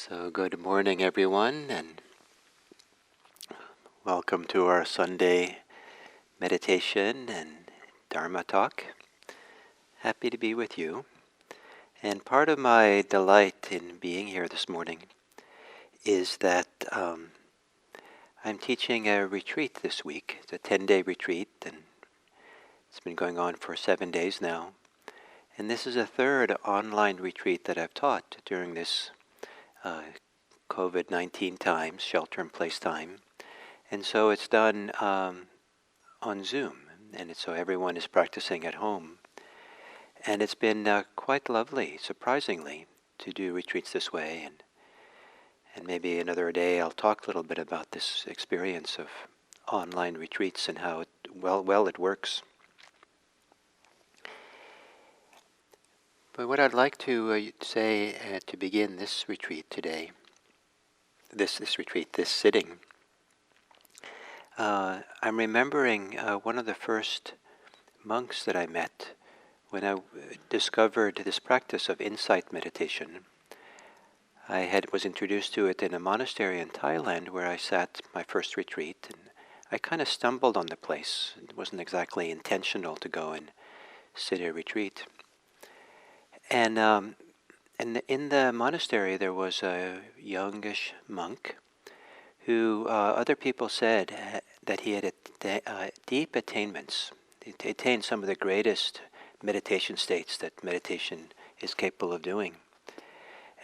So good morning, everyone, and welcome to our Sunday meditation and Dharma talk. Happy to be with you. And part of my delight in being here this morning is that I'm teaching a retreat this week. It's a 10-day retreat, and it's been going on for 7 days now. And this is a third online retreat that I've taught during this COVID-19 times, shelter-in-place time. And so it's done on Zoom, and so everyone is practicing at home. And it's been quite lovely, surprisingly, to do retreats this way. And maybe another day I'll talk a little bit about this experience of online retreats and how it works. But what I'd like to say to begin this retreat today, this sitting, I'm remembering one of the first monks that I met when I discovered this practice of insight meditation. I was introduced to it in a monastery in Thailand where I sat my first retreat, and I kind of stumbled on the place. It wasn't exactly intentional to go and sit at a retreat. And in the monastery there was a youngish monk who other people said that he had deep attainments. He attained some of the greatest meditation states that meditation is capable of doing.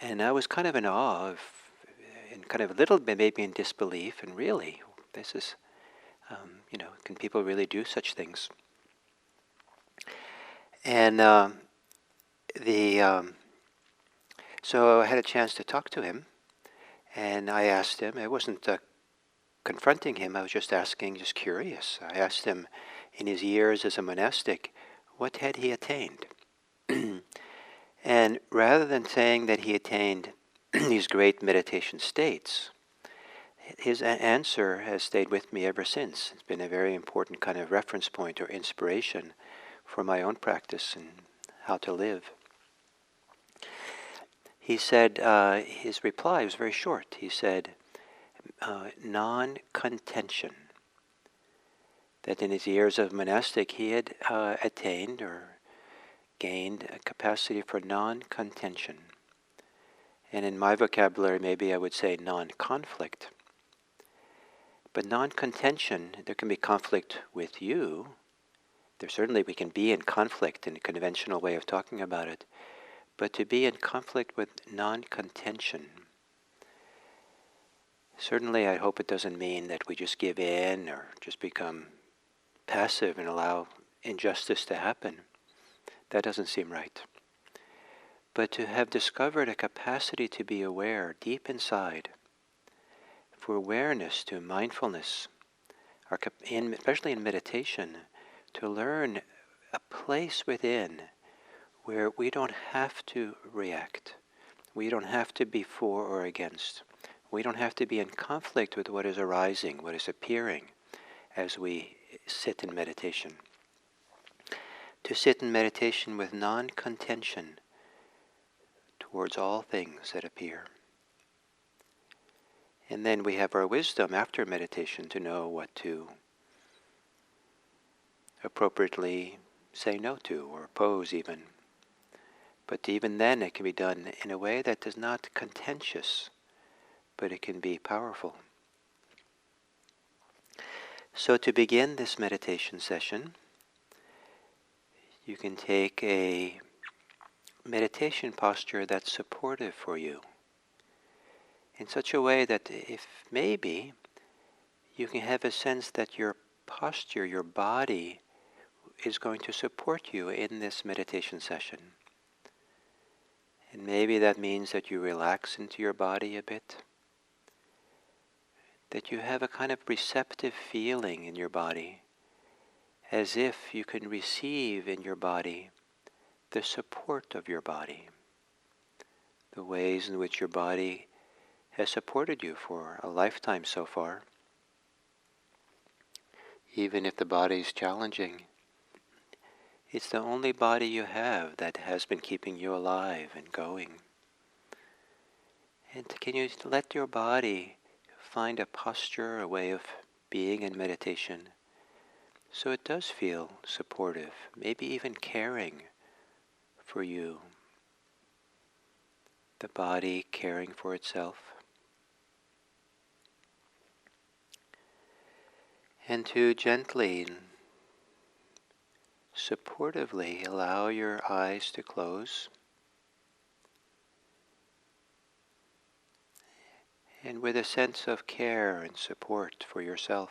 And I was kind of in awe and kind of a little bit maybe in disbelief, and really, this is, can people really do such things? And so I had a chance to talk to him, and I asked him, I wasn't confronting him, I was just asking, just curious. I asked him, in his years as a monastic, what had he attained? And rather than saying that he attained these great meditation states, his answer has stayed with me ever since. It's been a very important kind of reference point or inspiration for my own practice and how to live. He said, his reply was very short. He said, non-contention. That in his years of monastic he had attained or gained a capacity for non-contention. And in my vocabulary, maybe I would say non-conflict. But non-contention, there can be conflict with you. Certainly we can be in conflict in a conventional way of talking about it. But to be in conflict with non-contention, certainly I hope it doesn't mean that we just give in or just become passive and allow injustice to happen. That doesn't seem right. But to have discovered a capacity to be aware deep inside, for awareness to mindfulness, especially in meditation, to learn a place within where we don't have to react. We don't have to be for or against. We don't have to be in conflict with what is arising, what is appearing as we sit in meditation. To sit in meditation with non-contention towards all things that appear. And then we have our wisdom after meditation to know what to appropriately say no to or oppose even. But even then it can be done in a way that is not contentious, but it can be powerful. So to begin this meditation session, you can take a meditation posture that's supportive for you, in such a way that if maybe you can have a sense that your posture, your body, is going to support you in this meditation session. And maybe that means that you relax into your body a bit, that you have a kind of receptive feeling in your body, as if you can receive in your body the support of your body, the ways in which your body has supported you for a lifetime so far. Even if the body is challenging, it's the only body you have that has been keeping you alive and going. And can you let your body find a posture, a way of being in meditation, so it does feel supportive, maybe even caring for you, the body caring for itself. And to gently, supportively allow your eyes to close, and with a sense of care and support for yourself,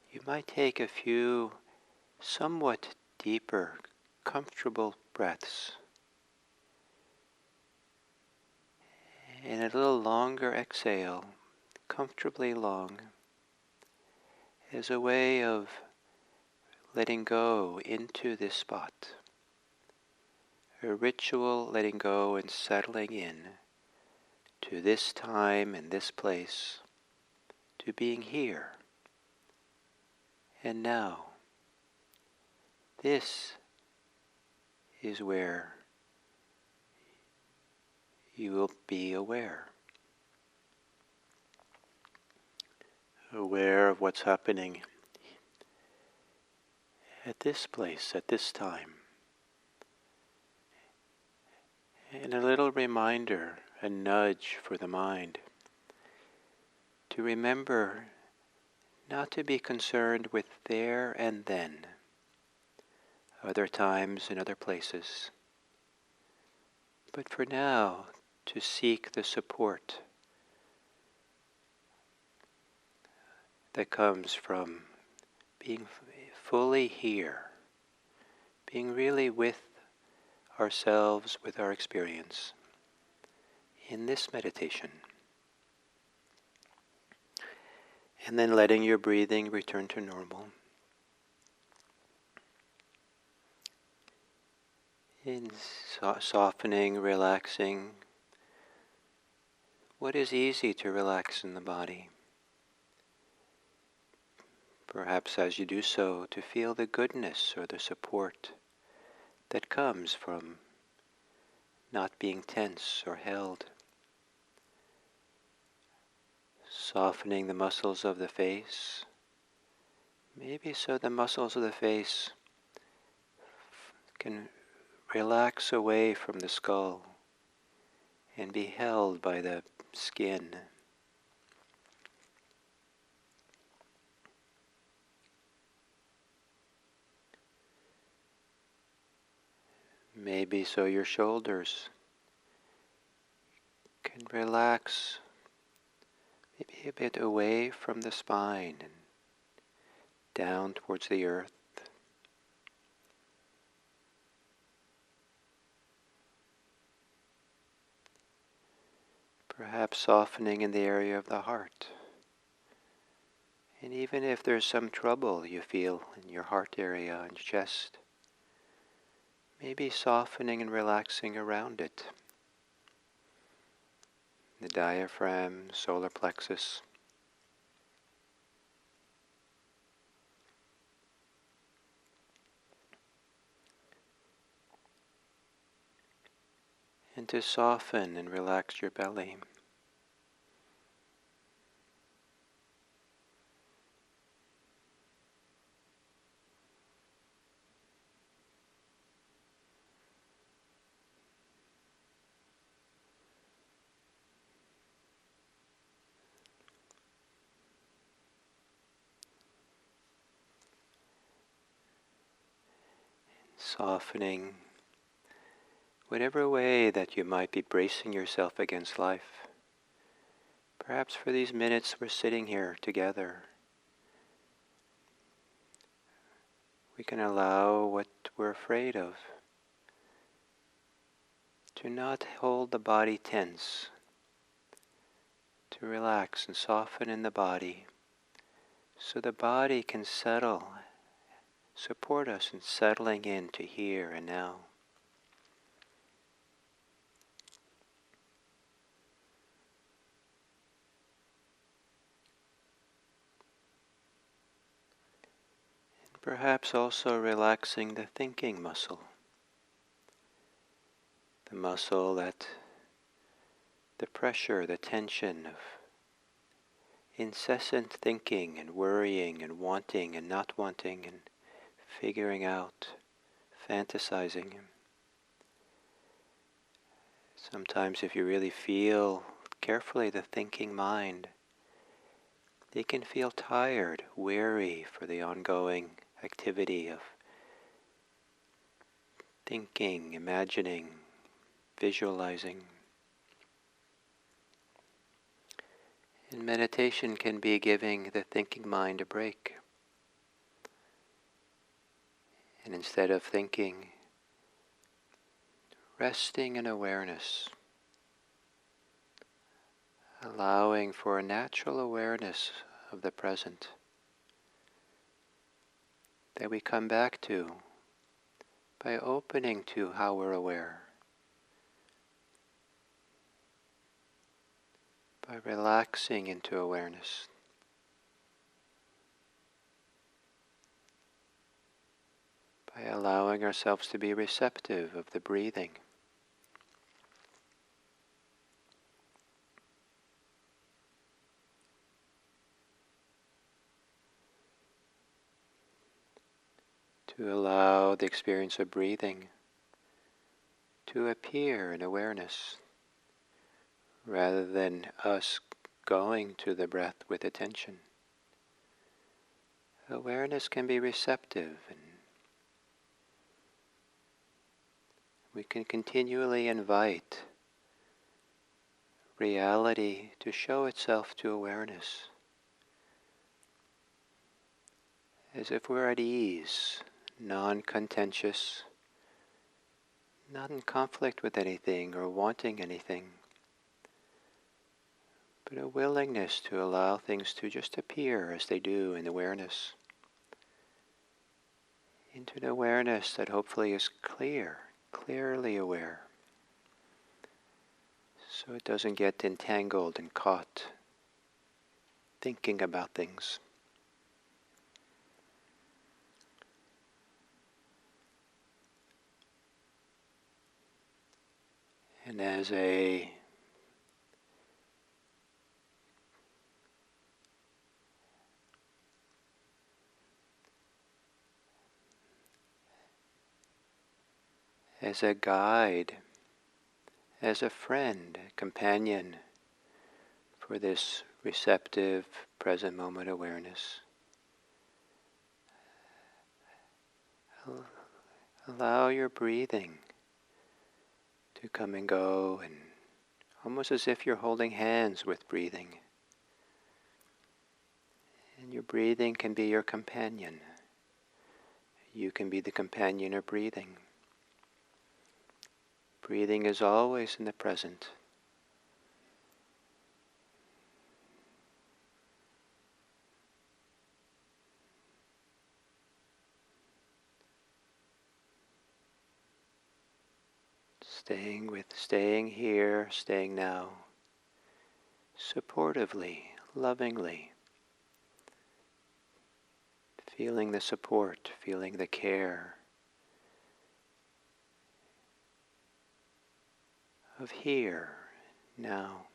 you might take a few somewhat deeper, comfortable breaths, and a little longer exhale, comfortably long, as a way of letting go into this spot, a ritual letting go and settling in to this time and this place, to being here and now. This is where you will be aware of what's happening at this place, at this time. And a little reminder, a nudge for the mind to remember not to be concerned with there and then, other times and other places, but for now to seek the support that comes from being fully here, being really with ourselves, with our experience in this meditation. And then letting your breathing return to normal. In softening, relaxing what is easy to relax in the body. Perhaps as you do so, to feel the goodness or the support that comes from not being tense or held. Softening the muscles of the face, maybe so the muscles of the face can relax away from the skull and be held by the skin. Maybe so your shoulders can relax maybe a bit away from the spine and down towards the earth. Perhaps softening in the area of the heart. And even if there's some trouble you feel in your heart area and chest, maybe softening and relaxing around it. The diaphragm, solar plexus. And to soften and relax your belly. Softening whatever way that you might be bracing yourself against life. Perhaps for these minutes we're sitting here together, we can allow what we're afraid of to not hold the body tense, to relax and soften in the body so the body can settle, support us in settling into here and now. And perhaps also relaxing the thinking muscle, the muscle that the pressure, the tension of incessant thinking and worrying and wanting and not wanting and figuring out, fantasizing. Sometimes if you really feel carefully the thinking mind, they can feel tired, weary for the ongoing activity of thinking, imagining, visualizing. And meditation can be giving the thinking mind a break. And instead of thinking, resting in awareness, allowing for a natural awareness of the present that we come back to by opening to how we're aware, by relaxing into awareness, by allowing ourselves to be receptive of the breathing. To allow the experience of breathing to appear in awareness, rather than us going to the breath with attention. Awareness can be receptive, and we can continually invite reality to show itself to awareness, as if we're at ease, non-contentious, not in conflict with anything or wanting anything, but a willingness to allow things to just appear as they do in awareness, into an awareness that hopefully is clearly aware, so it doesn't get entangled and caught thinking about things. And as a guide, as a friend, companion for this receptive present moment awareness, allow your breathing to come and go, and almost as if you're holding hands with breathing. And your breathing can be your companion. You can be the companion of breathing. Breathing is always in the present. Staying here, staying now, supportively, lovingly, feeling the support, feeling the care of here, now.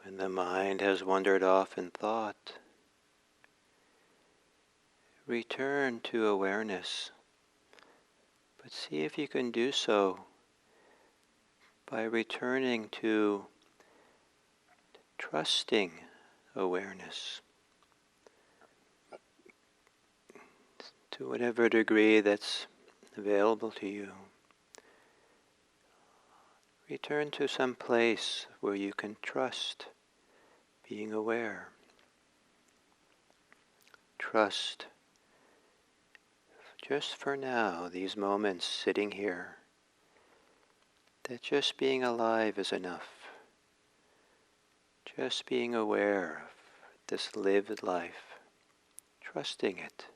When the mind has wandered off in thought, return to awareness, but see if you can do so by returning to trusting awareness to whatever degree that's available to you. Return to some place where you can trust being aware. Trust, just for now, these moments sitting here, that just being alive is enough. Just being aware of this lived life, trusting it.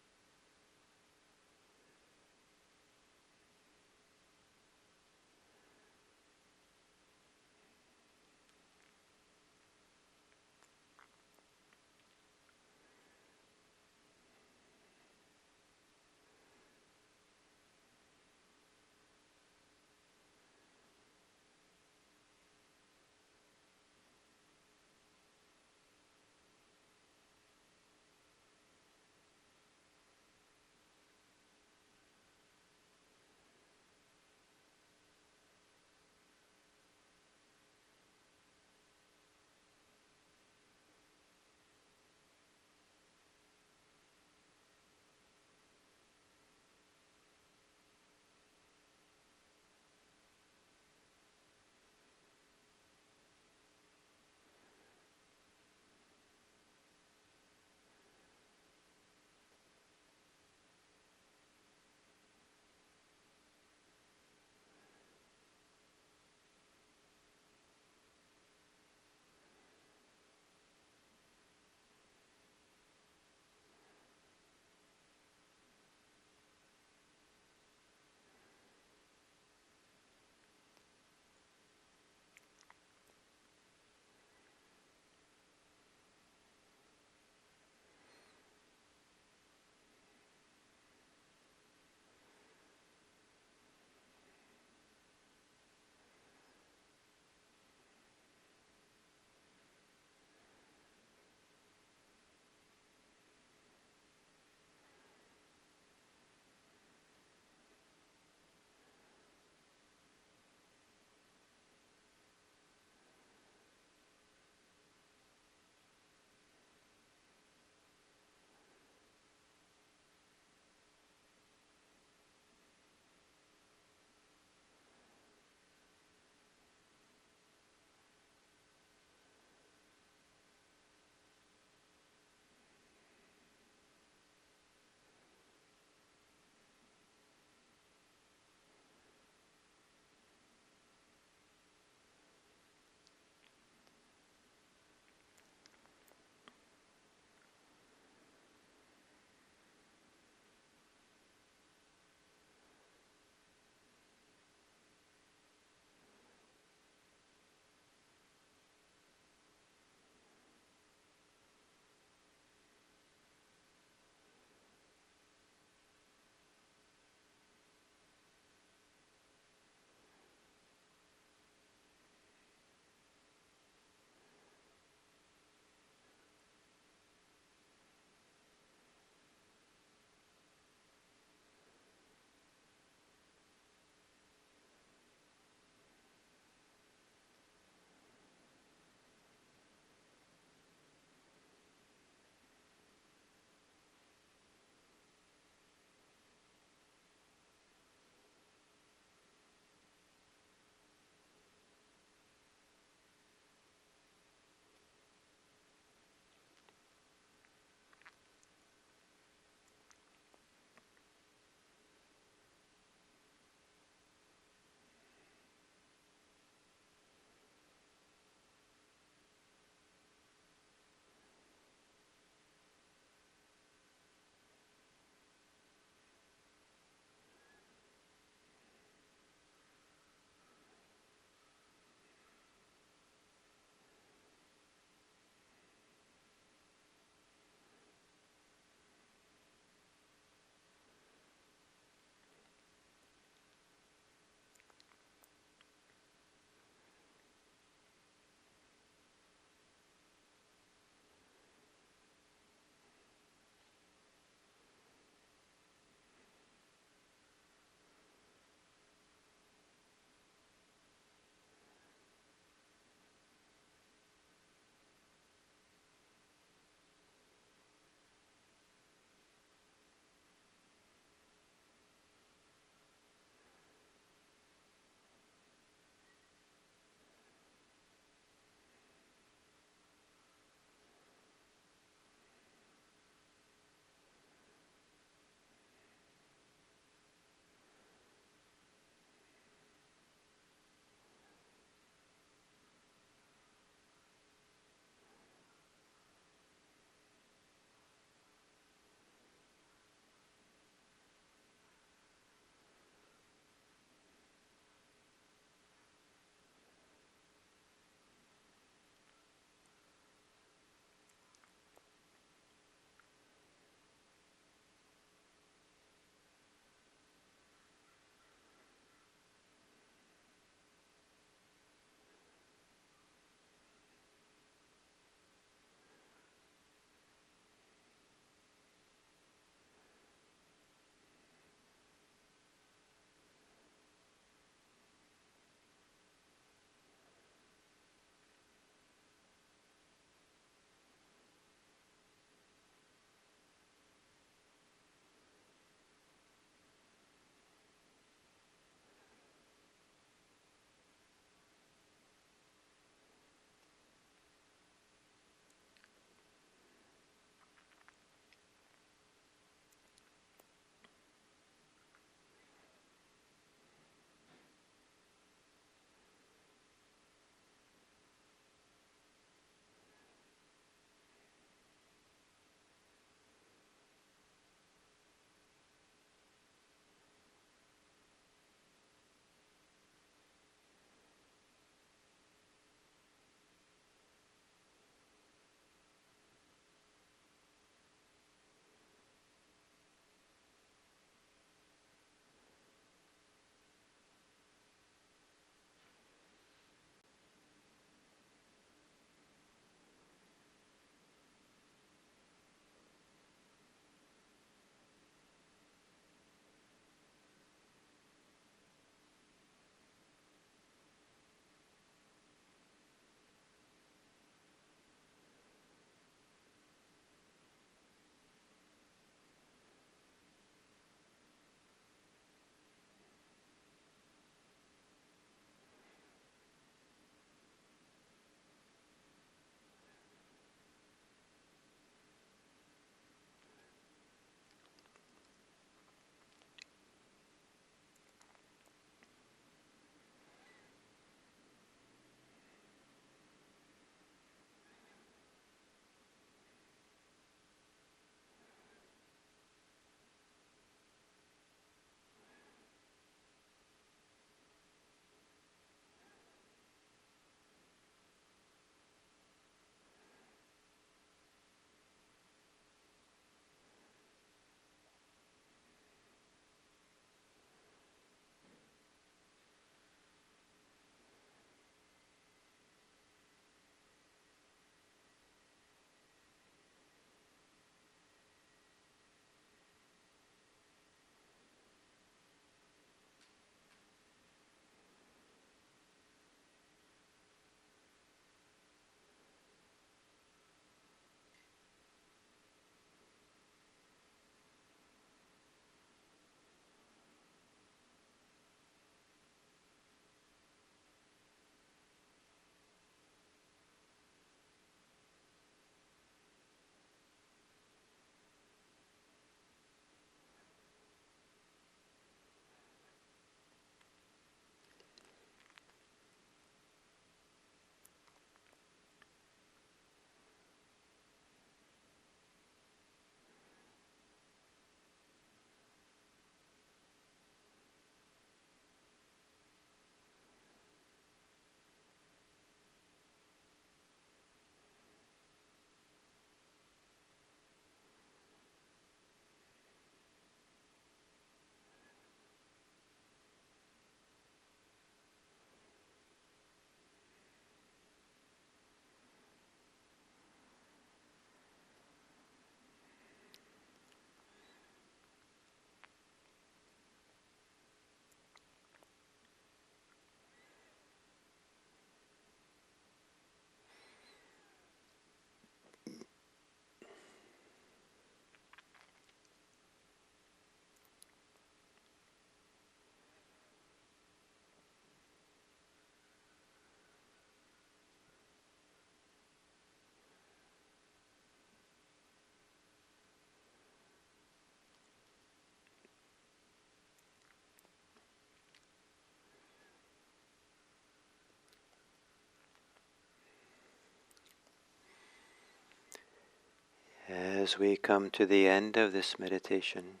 As we come to the end of this meditation,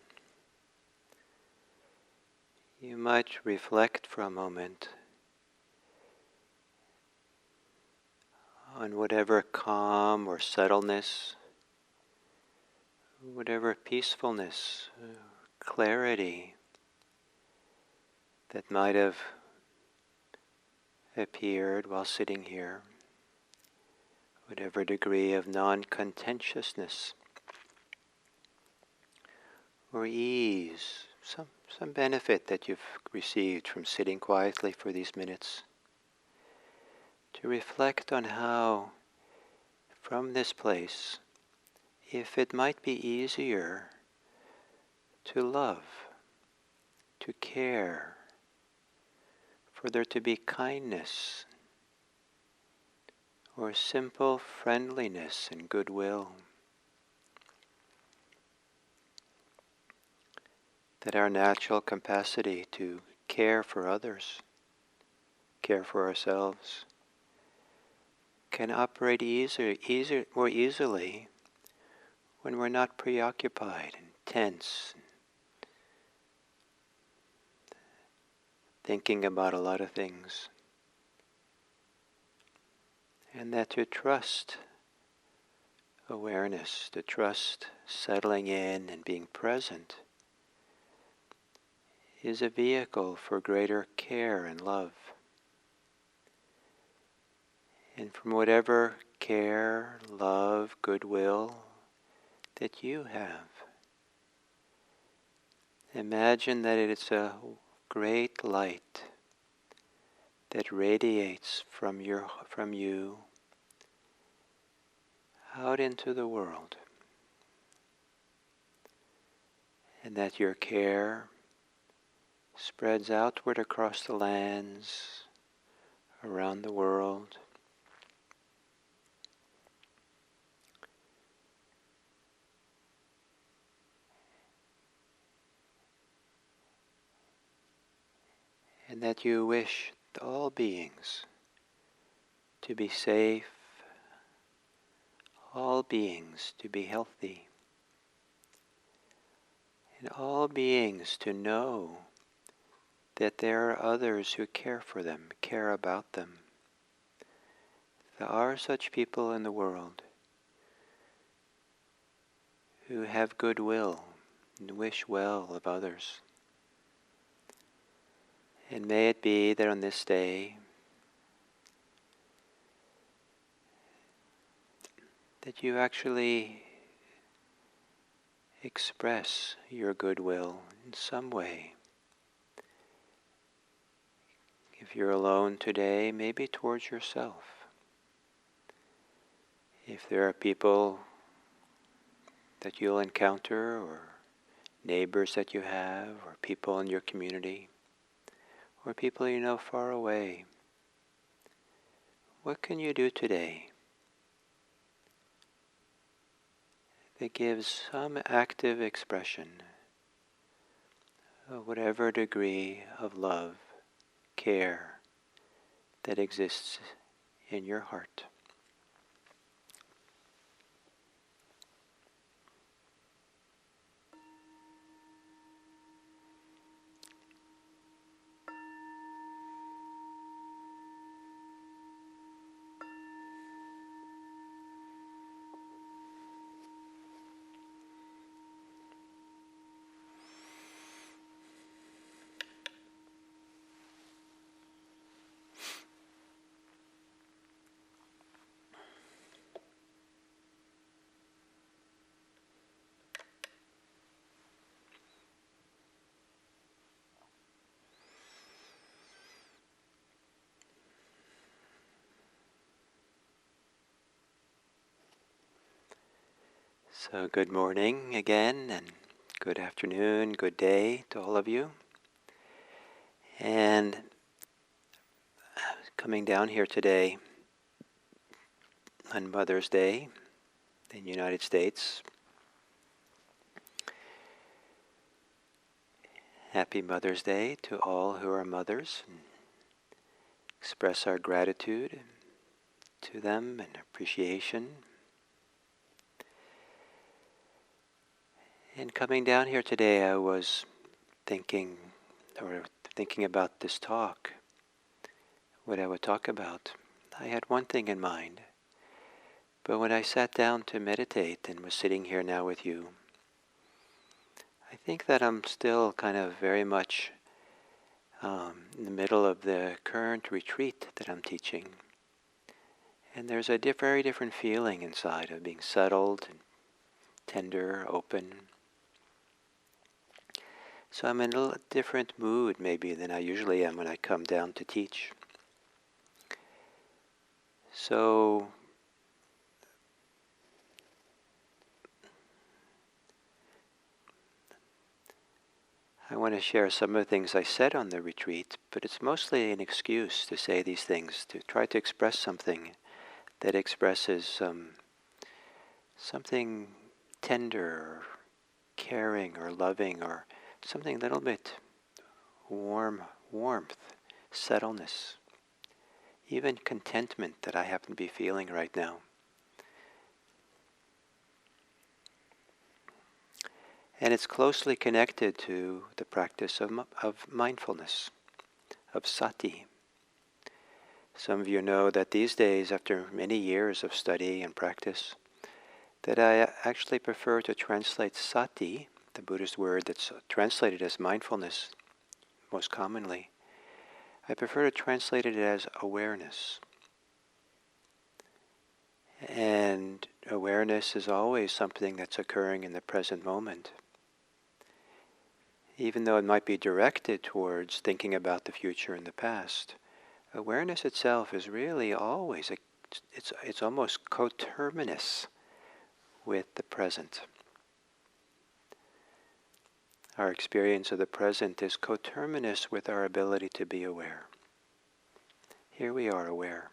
you might reflect for a moment on whatever calm or subtleness, whatever peacefulness, clarity that might have appeared while sitting here, whatever degree of non-contentiousness or ease, some benefit that you've received from sitting quietly for these minutes, to reflect on how, from this place, if it might be easier to love, to care, for there to be kindness or simple friendliness and goodwill, that our natural capacity to care for others, care for ourselves, can operate more easily when we're not preoccupied and tense, thinking about a lot of things. And that to trust awareness, to trust settling in and being present, is a vehicle for greater care and love. And from whatever care, love, goodwill that you have, imagine that it's a great light that radiates from you out into the world, and that your care spreads outward across the lands, around the world, and that you wish all beings to be safe, all beings to be healthy, and all beings to know that there are others who care for them, care about them. There are such people in the world who have goodwill and wish well of others. And may it be that on this day, that you actually express your goodwill in some way. If you're alone today, maybe towards yourself. If there are people that you'll encounter, or neighbors that you have, or people in your community, or people you know far away, what can you do today that gives some active expression of whatever degree of love, care that exists in your heart? So good morning again, and good afternoon, good day to all of you. And coming down here today on Mother's Day in the United States. Happy Mother's Day to all who are mothers. And express our gratitude to them and appreciation. And coming down here today, I was thinking about this talk, what I would talk about. I had one thing in mind, but when I sat down to meditate and was sitting here now with you, I think that I'm still kind of very much in the middle of the current retreat that I'm teaching. And there's a very different feeling inside of being settled and tender, open. So I'm in a little different mood maybe than I usually am when I come down to teach. So I want to share some of the things I said on the retreat, but it's mostly an excuse to say these things, to try to express something that expresses something tender or caring or loving or something a little bit warmth, settledness, even contentment that I happen to be feeling right now. And it's closely connected to the practice of mindfulness, of sati. Some of you know that these days, after many years of study and practice, that I actually prefer to translate sati, the Buddhist word that's translated as mindfulness most commonly. I prefer to translate it as awareness. And awareness is always something that's occurring in the present moment. Even though it might be directed towards thinking about the future and the past, awareness itself is really always, it's almost coterminous with the present. Our experience of the present is coterminous with our ability to be aware. Here we are aware.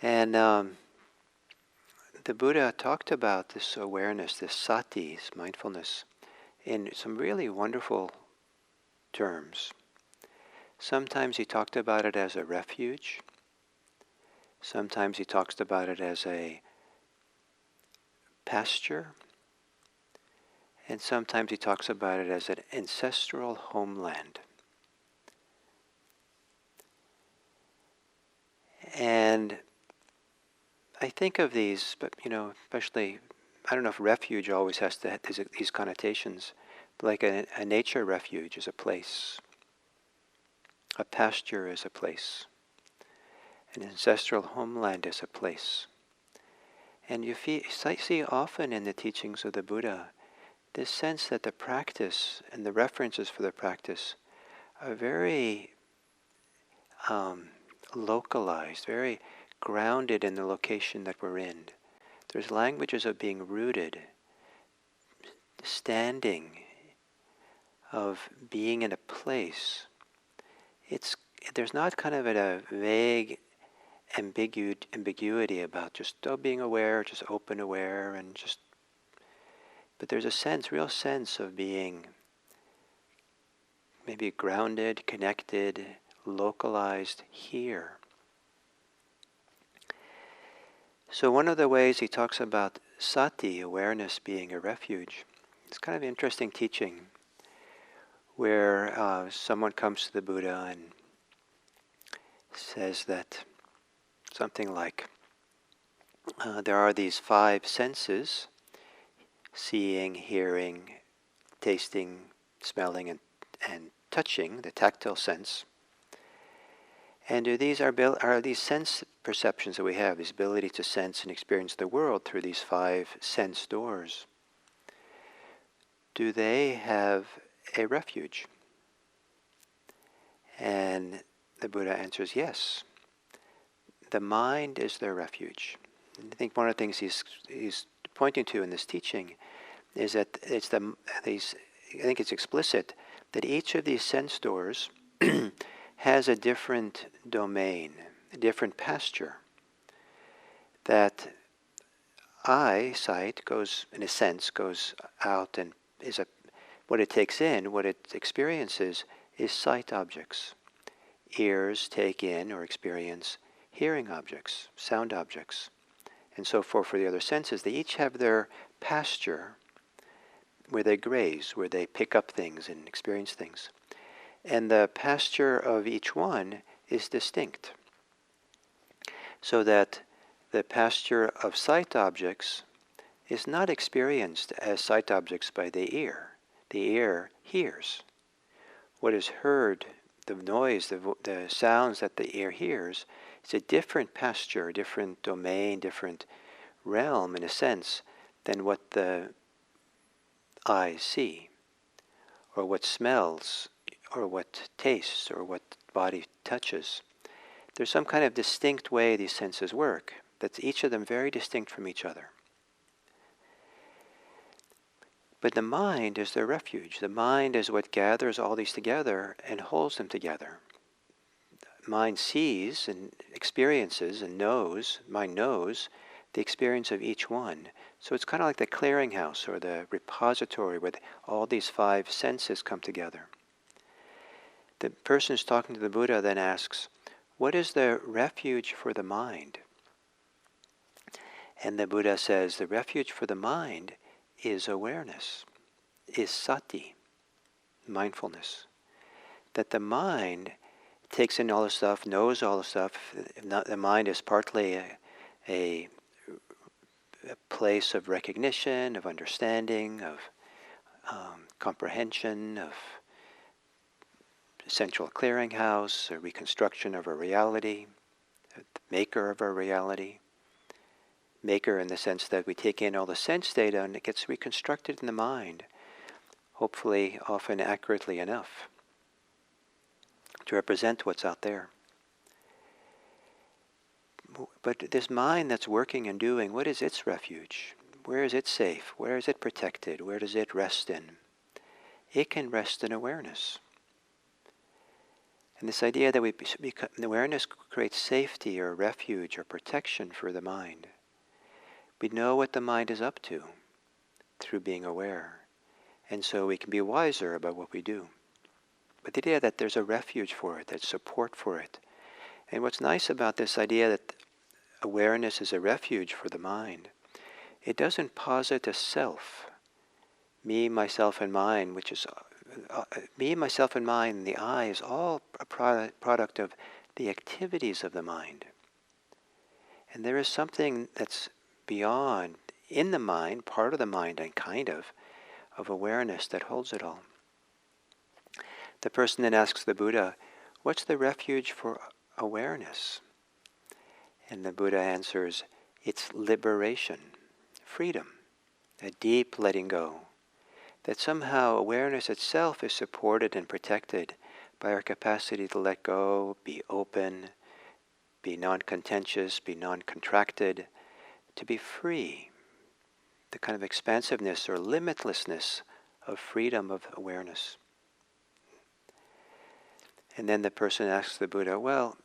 And the Buddha talked about this awareness, this sati, this mindfulness, in some really wonderful terms. Sometimes he talked about it as a refuge. Sometimes he talks about it as a pasture. And sometimes he talks about it as an ancestral homeland. And I think of these, but especially, I don't know if refuge always has to have these connotations, but like a nature refuge is a place. A pasture is a place. An ancestral homeland is a place. And you see often in the teachings of the Buddha this sense that the practice and the references for the practice are very localized, very grounded in the location that we're in. There's languages of being rooted, standing, of being in a place. There's not kind of a vague ambiguity about just being aware, just open aware, and just. But there's a real sense of being maybe grounded, connected, localized here. So one of the ways he talks about sati, awareness, being a refuge, it's kind of an interesting teaching where someone comes to the Buddha and says that something like, there are these 5 senses, seeing, hearing, tasting, smelling, and touching, the tactile sense. And these are these sense perceptions that we have, this ability to sense and experience the world through these 5 sense doors. Do they have a refuge? And the Buddha answers yes. The mind is their refuge. And I think one of the things he's pointing to in this teaching is that I think it's explicit that each of these sense doors has a different domain, a different pasture. That eyesight goes, in a sense, goes out and what it takes in, what it experiences is sight objects. Ears take in or experience hearing objects, sound objects, and so forth for the other senses. They each have their pasture where they graze, where they pick up things and experience things. And the pasture of each one is distinct. So that the pasture of sight objects is not experienced as sight objects by the ear. The ear hears. What is heard, the noise, the sounds that the ear hears, is a different pasture, a different domain, different realm, in a sense, than what the eyes see, or what smells, or what tastes, or what the body touches. There's some kind of distinct way these senses work, that's each of them very distinct from each other. But the mind is their refuge. The mind is what gathers all these together and holds them together. Mind sees and experiences and knows, mind knows the experience of each one. So it's kind of like the clearinghouse or the repository where all these five senses come together. The person who's talking to the Buddha then asks, what is the refuge for the mind? And the Buddha says, the refuge for the mind is awareness, is sati, mindfulness. That the mind takes in all the stuff, knows all the stuff. The mind is partly a place of recognition, of understanding, of comprehension, of central clearinghouse, a reconstruction of our reality, the maker of our reality. Maker in the sense that we take in all the sense data and it gets reconstructed in the mind, hopefully often accurately enough to represent what's out there. But this mind that's working and doing, what is its refuge? Where is it safe? Where is it protected? Where does it rest in? It can rest in awareness. And this idea that awareness creates safety or refuge or protection for the mind. We know what the mind is up to through being aware. And so we can be wiser about what we do. But the idea that there's a refuge for it, there's support for it. And what's nice about this idea that awareness is a refuge for the mind, it doesn't posit a self, me, myself, and mine, which is me, myself, and mine, and the I is all a product of the activities of the mind. And there is something that's beyond, in the mind, part of the mind, and kind of awareness that holds it all. The person then asks the Buddha, what's the refuge for awareness? And the Buddha answers, it's liberation, freedom, a deep letting go. That somehow awareness itself is supported and protected by our capacity to let go, be open, be non-contentious, be non-contracted, to be free, the kind of expansiveness or limitlessness of freedom of awareness. And then the person asks the Buddha, well,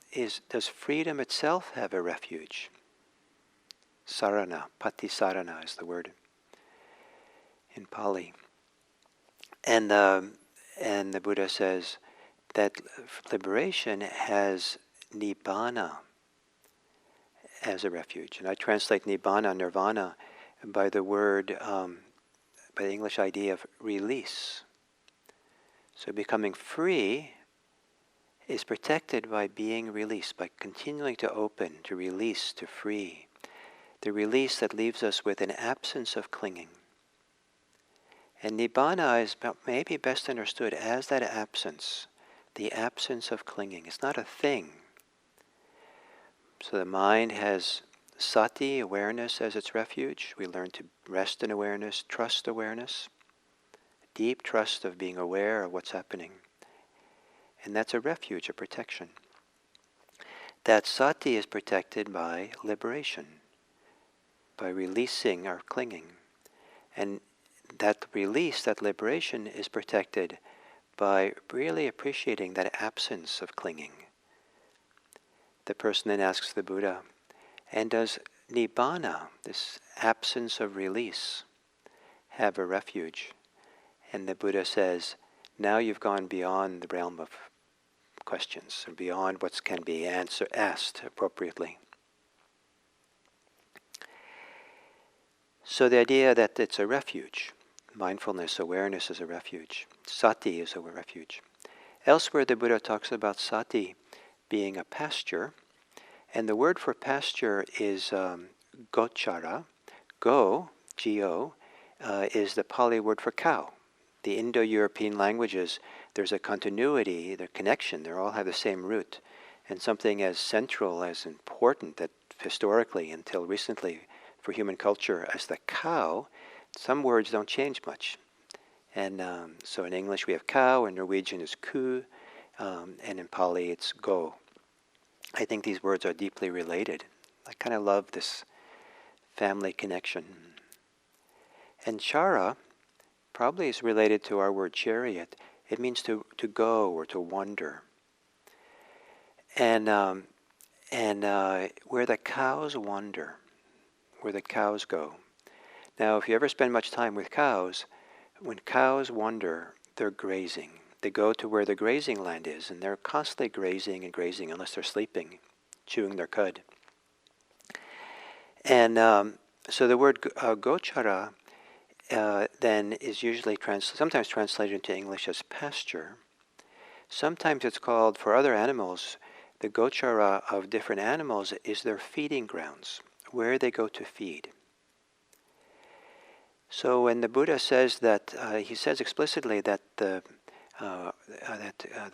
does freedom itself have a refuge? Sarana, patisarana is the word in Pali. And the Buddha says that liberation has nibbana as a refuge. And I translate nibbana, nirvana, by the word, by the English idea of release. So becoming free is protected by being released, by continuing to open, to release, to free. The release that leaves us with an absence of clinging. And nibbana is maybe best understood as that absence, the absence of clinging. It's not a thing. So the mind has sati, awareness, as its refuge. We learn to rest in awareness, trust awareness, deep trust of being aware of what's happening. And that's a refuge, a protection. That sati is protected by liberation, by releasing our clinging. And that release, that liberation is protected by really appreciating that absence of clinging. The person then asks the Buddha, and does nibbana, this absence of release, have a refuge? And the Buddha says, now you've gone beyond the realm of questions, and beyond what can be asked appropriately. So the idea that it's a refuge. Mindfulness, awareness is a refuge. Sati is a refuge. Elsewhere the Buddha talks about sati being a pasture, and the word for pasture is gochara. Go, G-O, is the Pali word for cow. The Indo-European languages, there's a continuity, there's connection, they all have the same root. And something as central, as important, that historically, until recently, for human culture, as the cow, some words don't change much. And so in English we have cow, in Norwegian is ku, and in Pali it's go. I think these words are deeply related. I kind of love this family connection. And chara probably is related to our word chariot. It means to go or to wander. And where the cows wander, where the cows go. Now, if you ever spend much time with cows, when cows wander, they're grazing. They go to where the grazing land is, and they're constantly grazing and grazing unless they're sleeping, chewing their cud. And so the word gochara then is usually sometimes translated into English as pasture. Sometimes it's called, for other animals, the gochara of different animals is their feeding grounds, where they go to feed. So when the Buddha says that, he says explicitly that the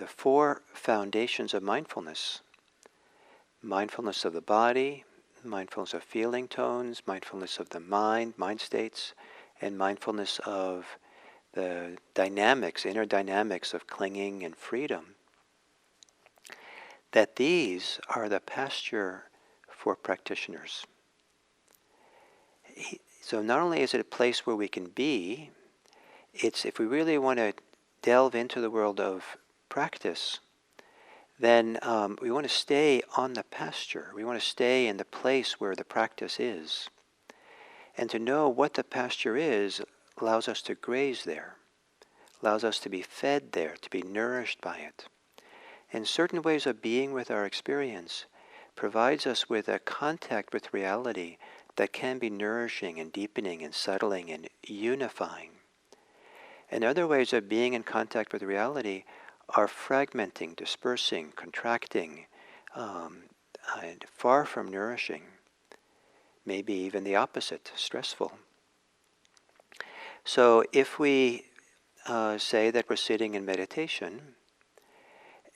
four foundations of mindfulness of the body, mindfulness of feeling tones, mindfulness of the mind states, and mindfulness of the dynamics, inner dynamics of clinging and freedom, that these are the pasture for practitioners. So not only is it a place where we can be, it's if we really want to delve into the world of practice, then we want to stay on the pasture. We want to stay in the place where the practice is. And to know what the pasture is allows us to graze there, allows us to be fed there, to be nourished by it. And certain ways of being with our experience provides us with a contact with reality that can be nourishing and deepening and settling and unifying. And other ways of being in contact with reality are fragmenting, dispersing, contracting, and far from nourishing. Maybe even the opposite, stressful. So if we say that we're sitting in meditation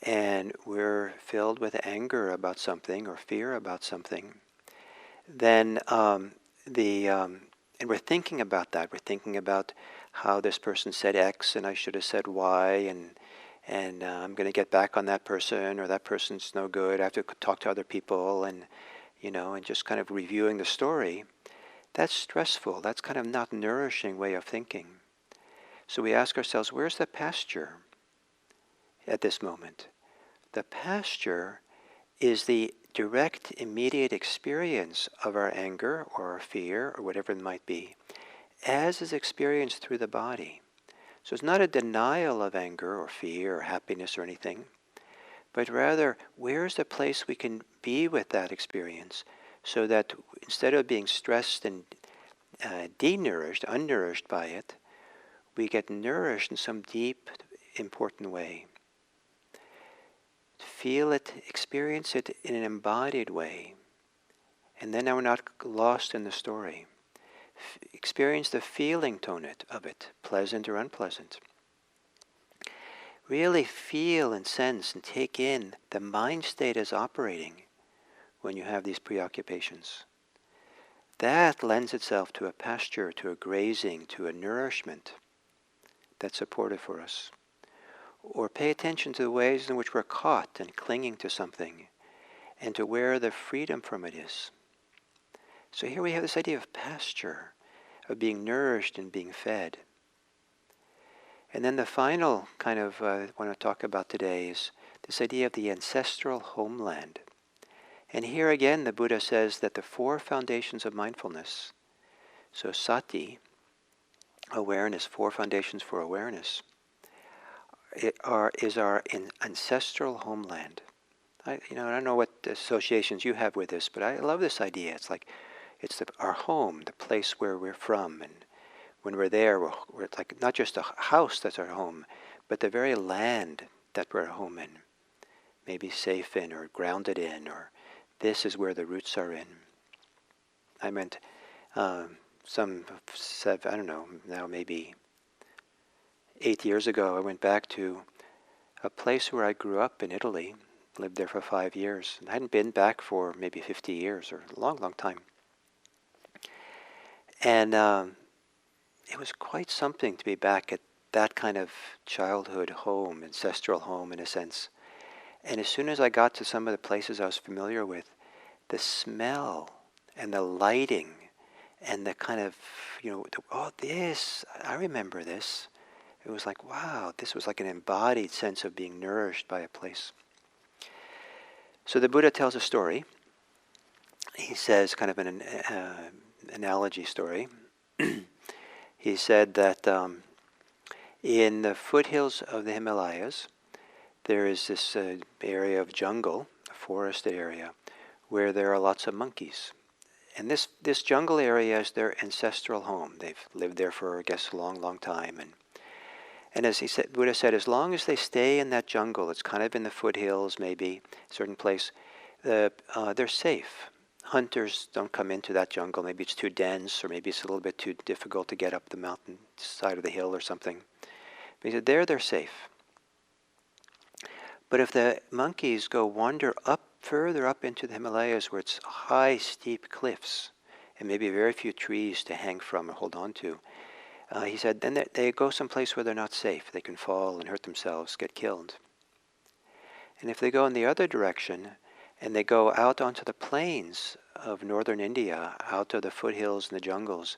and we're filled with anger about something or fear about something, then and we're thinking about that. We're thinking about how this person said X and I should have said Y, and I'm going to get back on that person, or that person's no good. I have to talk to other people, and just kind of reviewing the story. That's stressful. That's kind of not nourishing way of thinking. So we ask ourselves, where's the pasture at this moment? The pasture is the direct, immediate experience of our anger or our fear or whatever it might be, as is experienced through the body. So it's not a denial of anger or fear or happiness or anything, but rather, where's the place we can be with that experience so that instead of being stressed and denourished, unnourished by it, we get nourished in some deep, important way. Feel it, experience it in an embodied way. And then we're not lost in the story. Experience the feeling tone of it, pleasant or unpleasant. Really feel and sense and take in the mind state as operating when you have these preoccupations. That lends itself to a pasture, to a grazing, to a nourishment that's supportive for us. Or pay attention to the ways in which we're caught and clinging to something, and to where the freedom from it is. So here we have this idea of pasture, of being nourished and being fed. And then the final kind of I want to talk about today is this idea of the ancestral homeland. And here again the Buddha says that the four foundations of mindfulness, so sati, awareness, four foundations for awareness, is our ancestral homeland. I don't know what associations you have with this, but I love this idea. It's like It's our home, the place where we're from. And when we're there, we're like not just a house that's our home, but the very land that we're at home in. Maybe safe in or grounded in, or this is where the roots are in. I meant I don't know, now maybe 8 years ago, I went back to a place where I grew up in Italy, lived there for 5 years. And I hadn't been back for maybe 50 years or a long, long time. And it was quite something to be back at that kind of childhood home, ancestral home in a sense. And as soon as I got to some of the places I was familiar with, the smell and the lighting and the kind of, I remember this. It was like, wow, this was like an embodied sense of being nourished by a place. So the Buddha tells a story. He says, kind of an analogy story. He said that in the foothills of the Himalayas, there is this area of jungle, a forested area, where there are lots of monkeys. And this jungle area is their ancestral home. They've lived there for, I guess, a long, long time. And as Buddha said, as long as they stay in that jungle, it's kind of in the foothills, maybe, a certain place, they're safe. Hunters don't come into that jungle. Maybe it's too dense, or maybe it's a little bit too difficult to get up the mountain side of the hill or something. But he said, they're safe. But if the monkeys go wander further up into the Himalayas where it's high, steep cliffs, and maybe very few trees to hang from or hold on to, he said, then they go someplace where they're not safe. They can fall and hurt themselves, get killed. And if they go in the other direction, and they go out onto the plains of northern India, out of the foothills and the jungles,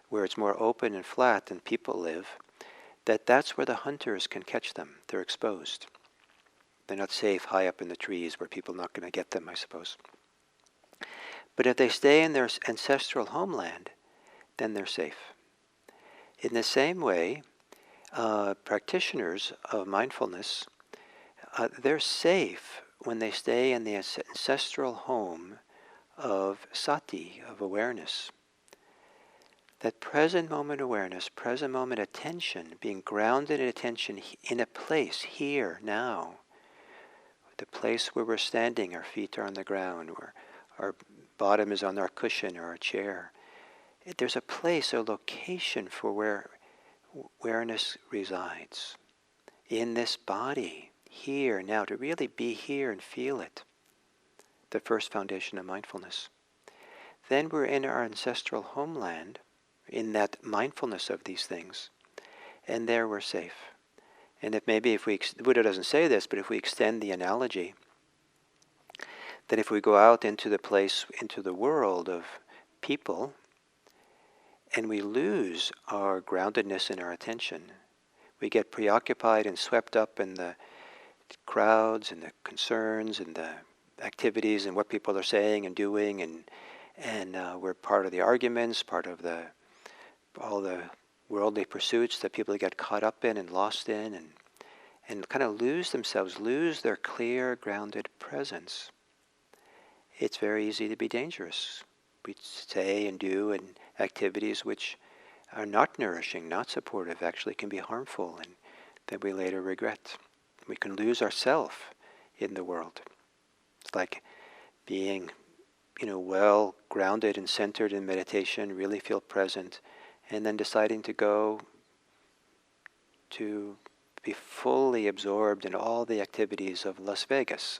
where it's more open and flat and people live, that's where the hunters can catch them. They're exposed. They're not safe high up in the trees where people are not going to get them, I suppose. But if they stay in their ancestral homeland, then they're safe. In the same way, practitioners of mindfulness, they're safe when they stay in the ancestral home of sati, of awareness. That present moment awareness, present moment attention, being grounded in attention in a place, here, now. The place where we're standing, our feet are on the ground, where our bottom is on our cushion or our chair. There's a place, a location for where awareness resides. In this body, here, now, to really be here and feel it. The first foundation of mindfulness. Then we're in our ancestral homeland, in that mindfulness of these things, and there we're safe. And Buddha doesn't say this, but if we extend the analogy, that if we go out into the place, into the world of people, and we lose our groundedness in our attention, we get preoccupied and swept up in the crowds and the concerns and the activities and what people are saying and doing, and we're part of the arguments, part of all the worldly pursuits that people get caught up in and lost in, and kind of lose their clear, grounded presence. It's very easy to be dangerous. We say and do and activities which are not nourishing, not supportive, actually can be harmful, and that we later regret. We can lose ourselves in the world. It's like being, well grounded and centered in meditation, really feel present, and then deciding to go to be fully absorbed in all the activities of Las Vegas.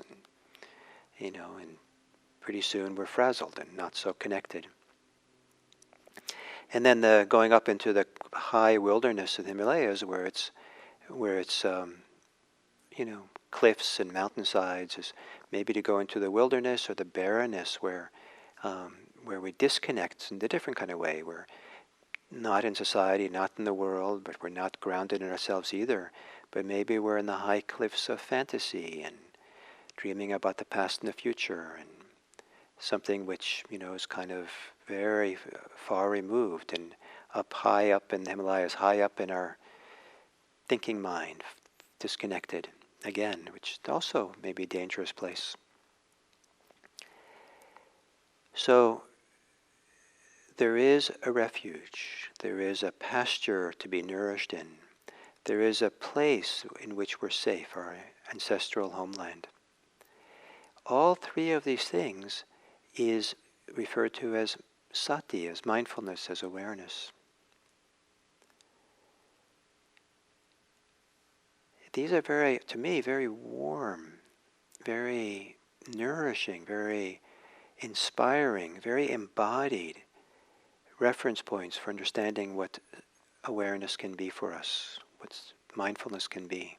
And pretty soon we're frazzled and not so connected. And then going up into the high wilderness of the Himalayas, where it's cliffs and mountainsides, is maybe to go into the wilderness or the barrenness where we disconnect in a different kind of way. We're not in society, not in the world, but we're not grounded in ourselves either. But maybe we're in the high cliffs of fantasy and dreaming about the past and the future, and something which is kind of very far removed and high up in the Himalayas, high up in our thinking mind, disconnected again, which also may be a dangerous place. So there is a refuge, there is a pasture to be nourished in, there is a place in which we're safe, our ancestral homeland. All three of these things is referred to as sati, as mindfulness, as awareness. These are very, to me, very warm, very nourishing, very inspiring, very embodied reference points for understanding what awareness can be for us, what mindfulness can be.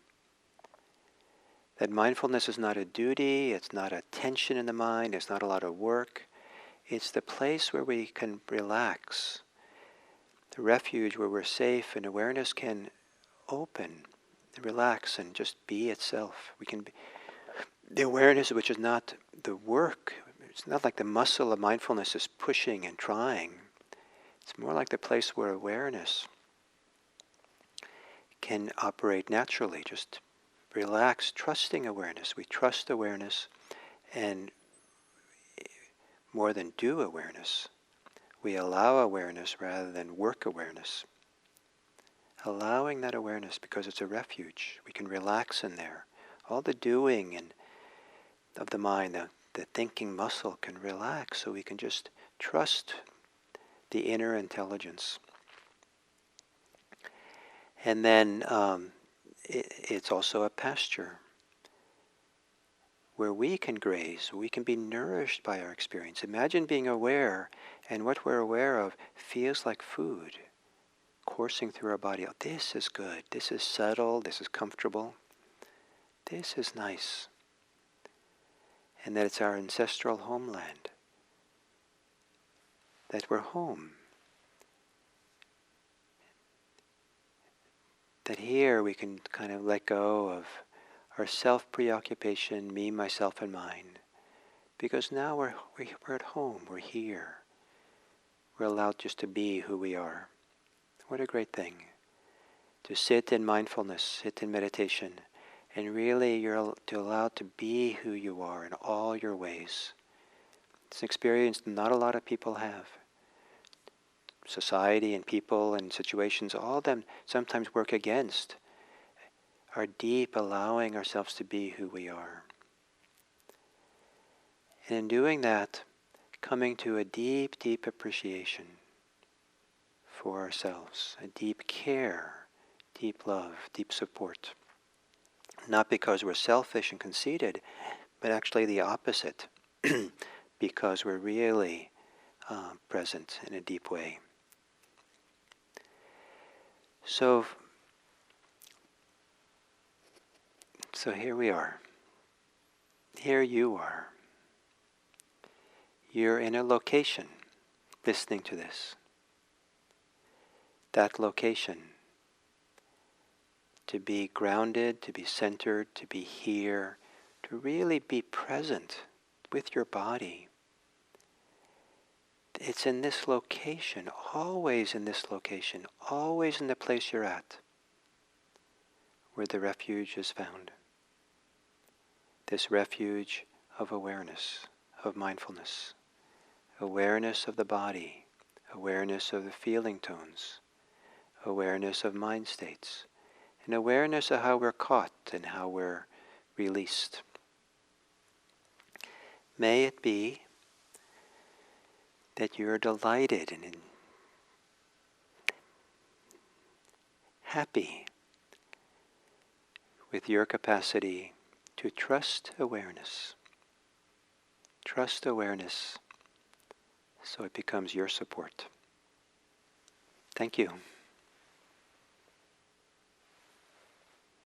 That mindfulness is not a duty, it's not a tension in the mind, it's not a lot of work. It's the place where we can relax, the refuge where we're safe and awareness can open, relax and just be itself. We can be the awareness which is not the work. It's not like the muscle of mindfulness is pushing and trying. It's more like the place where awareness can operate naturally, just relax, trusting awareness. We trust awareness, and more than do awareness, we allow awareness rather than work awareness. Allowing that awareness because it's a refuge. We can relax in there. All the doing and of the mind, the thinking muscle can relax, so we can just trust the inner intelligence. And then it's also a pasture where we can graze, we can be nourished by our experience. Imagine being aware, and what we're aware of feels like food coursing through our body. Oh, this is good, this is subtle, this is comfortable, this is nice. And that it's our ancestral homeland, that we're home. That here we can kind of let go of our self-preoccupation, me, myself, and mine. Because now we're at home, we're here. We're allowed just to be who we are. What a great thing. To sit in mindfulness, sit in meditation, and really you're allowed to be who you are in all your ways. It's an experience not a lot of people have. Society and people and situations, all of them sometimes work against our deep allowing ourselves to be who we are. And in doing that, coming to a deep, deep appreciation for ourselves, a deep care, deep love, deep support. Not because we're selfish and conceited, but actually the opposite, because we're really present in a deep way. So here we are. Here you are. You're in a location listening to this. That location, to be grounded, to be centered, to be here, to really be present with your body. It's in this location, always in this location, always in the place you're at, where the refuge is found. This refuge of awareness, of mindfulness, awareness of the body, awareness of the feeling tones, awareness of mind states, and awareness of how we're caught and how we're released. May it be that you're delighted and happy with your capacity to trust awareness. Trust awareness so it becomes your support. Thank you.